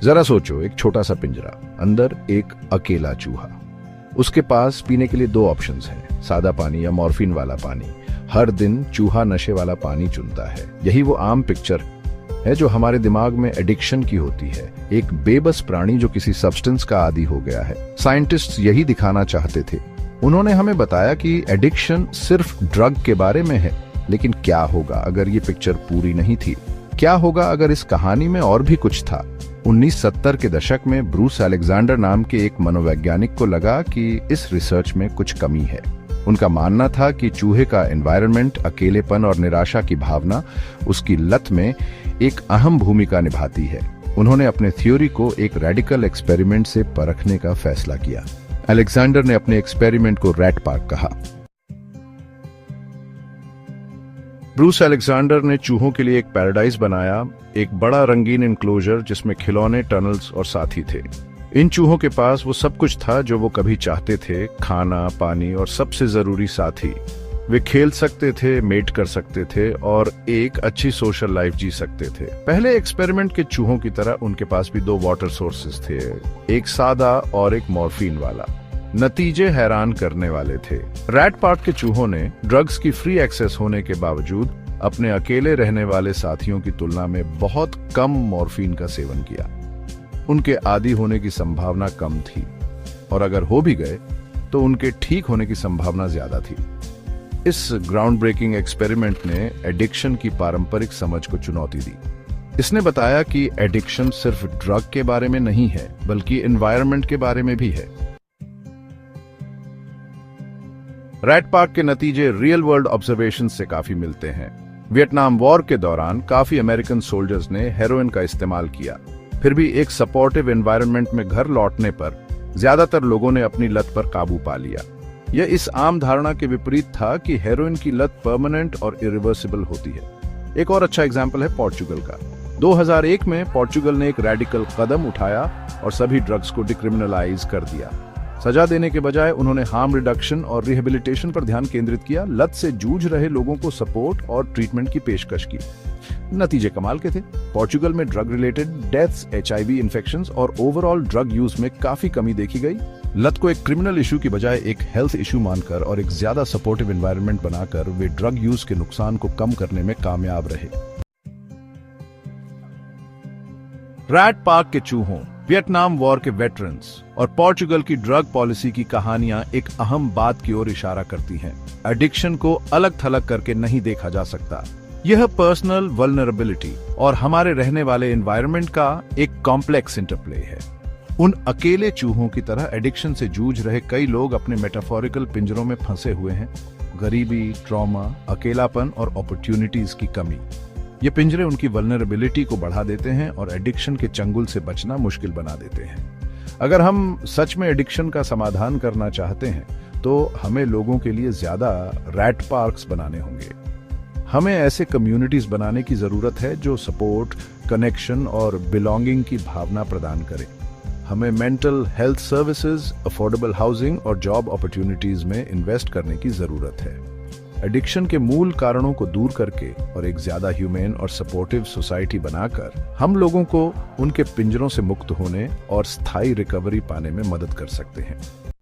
जरा सोचो, एक छोटा सा पिंजरा, अंदर एक अकेला चूहा। उसके पास पीने के लिए दो ऑप्शंस हैं, सादा पानी या मॉर्फिन वाला पानी। हर दिन चूहा नशे वाला पानी चुनता है। यही वो आम पिक्चर है जो हमारे दिमाग में एडिक्शन की होती है, एक बेबस प्राणी जो किसी सब्सटेंस का आदी हो गया है। साइंटिस्ट्स यही दिखाना चाहते थे। उन्होंने हमें बताया कि एडिक्शन सिर्फ ड्रग के बारे में है, लेकिन क्या होगा अगर ये पिक्चर पूरी नहीं थी? क्या होगा अगर इस कहानी में और भी कुछ था? 1970 के दशक में ब्रूस अलेक्जेंडर नाम के एक मनोवैज्ञानिक को लगा कि इस रिसर्च में कुछ कमी है। उनका मानना था कि चूहे का एनवायरनमेंट, अकेलेपन और निराशा की भावना उसकी लत में एक अहम भूमिका निभाती है। उन्होंने अपने थ्योरी को एक रेडिकल एक्सपेरिमेंट से परखने का फैसला किया। अलेक्जेंडर ने अपने एक्सपेरिमेंट को रैट पार्क कहा। ब्रूस अलेक्जेंडर ने चूहों के लिए एक पैराडाइज बनाया, एक बड़ा रंगीन इनक्लोजर जिसमें खिलौने, टनल्स और साथी थे। इन चूहों के पास वो सब कुछ था जो वो कभी चाहते थे, खाना, पानी और सबसे जरूरी साथी। वे खेल सकते थे, मेट कर सकते थे और एक अच्छी सोशल लाइफ जी सकते थे। पहले एक्सपेरिमेंट के चूहों की तरह उनके पास भी दो वाटर सोर्सेस थे, एक सादा और एक मॉर्फिन वाला। नतीजे हैरान करने वाले थे। रैट पार्क के चूहों ने ड्रग्स की फ्री एक्सेस होने के बावजूद अपने अकेले रहने वाले साथियों की तुलना में बहुत कम मॉर्फिन का सेवन किया। उनके आदी होने की संभावना कम थी और अगर हो भी गए तो उनके ठीक होने की संभावना ज्यादा थी। इस ग्राउंड ब्रेकिंग एक्सपेरिमेंट ने एडिक्शन की पारंपरिक समझ को चुनौती दी। इसने बताया कि एडिक्शन सिर्फ ड्रग के बारे में नहीं है, बल्कि एनवायरनमेंट के बारे में भी है। रैट पार्क के नतीजे रियल वर्ल्ड ऑब्जर्वेशन से काफी मिलते हैं। वियतनाम वॉर के दौरान काफी अमेरिकन सोल्जर्स ने हेरोइन का इस्तेमाल किया। फिर भी एक सपोर्टिव एनवायरनमेंट में घर लौटने पर ज्यादातर लोगों ने अपनी लत पर काबू पा लिया। यह इस आम धारणा के विपरीत था कि हेरोइन की लत परमानेंट और इरिवर्सिबल होती है। एक और अच्छा एग्जाम्पल है पोर्चुगल का। 2001 में पोर्चुगल ने एक रेडिकल कदम उठाया और सभी ड्रग्स को डिक्रिमिनलाइज कर दिया। सजा देने के बजाय उन्होंने हार्म रिडक्शन और रिहेबिलिटेशन पर ध्यान केंद्रित किया। लत से जूझ रहे लोगों को सपोर्ट और ट्रीटमेंट की पेशकश की। नतीजे कमाल के थे। पोर्चुगल में drug related deaths, HIV infections और ओवरऑल ड्रग यूज में काफी कमी देखी गई। लत को एक क्रिमिनल इशू की बजाय एक हेल्थ इशू मानकर और एक ज्यादा सपोर्टिव एनवायरनमेंट बनाकर वे ड्रग यूज के नुकसान को कम करने में कामयाब रहे। रैट पार्क के चूहों, वियतनाम वॉर के वेटरन्स और पोर्चुगल की ड्रग पॉलिसी की कहानियां एक अहम बात की ओर इशारा करती हैं। एडिक्शन को अलग थलग करके नहीं देखा जा सकता। यह पर्सनल वल्नरेबिलिटी और हमारे रहने वाले एनवायरनमेंट का एक कॉम्प्लेक्स इंटरप्ले है। उन अकेले चूहों की तरह एडिक्शन से जूझ रहे कई लोग अपने मेटाफोरिकल पिंजरों में फंसे हुए हैं। गरीबी, ट्रॉमा, अकेलापन और अपॉर्चुनिटीज की कमी। ये पिंजरे उनकी वल्नरेबिलिटी को बढ़ा देते हैं और एडिक्शन के चंगुल से बचना मुश्किल बना देते हैं। अगर हम सच में एडिक्शन का समाधान करना चाहते हैं तो हमें लोगों के लिए ज्यादा रैट पार्क्स बनाने होंगे। हमें ऐसे कम्युनिटीज बनाने की जरूरत है जो सपोर्ट, कनेक्शन और बिलोंगिंग की भावना प्रदान करें। हमें mental health services, affordable housing और जॉब अपॉर्चुनिटीज में इन्वेस्ट करने की जरूरत है। एडिक्शन के मूल कारणों को दूर करके और एक ज्यादा ह्यूमन और सपोर्टिव सोसाइटी बनाकर हम लोगों को उनके पिंजरों से मुक्त होने और स्थायी रिकवरी पाने में मदद कर सकते हैं।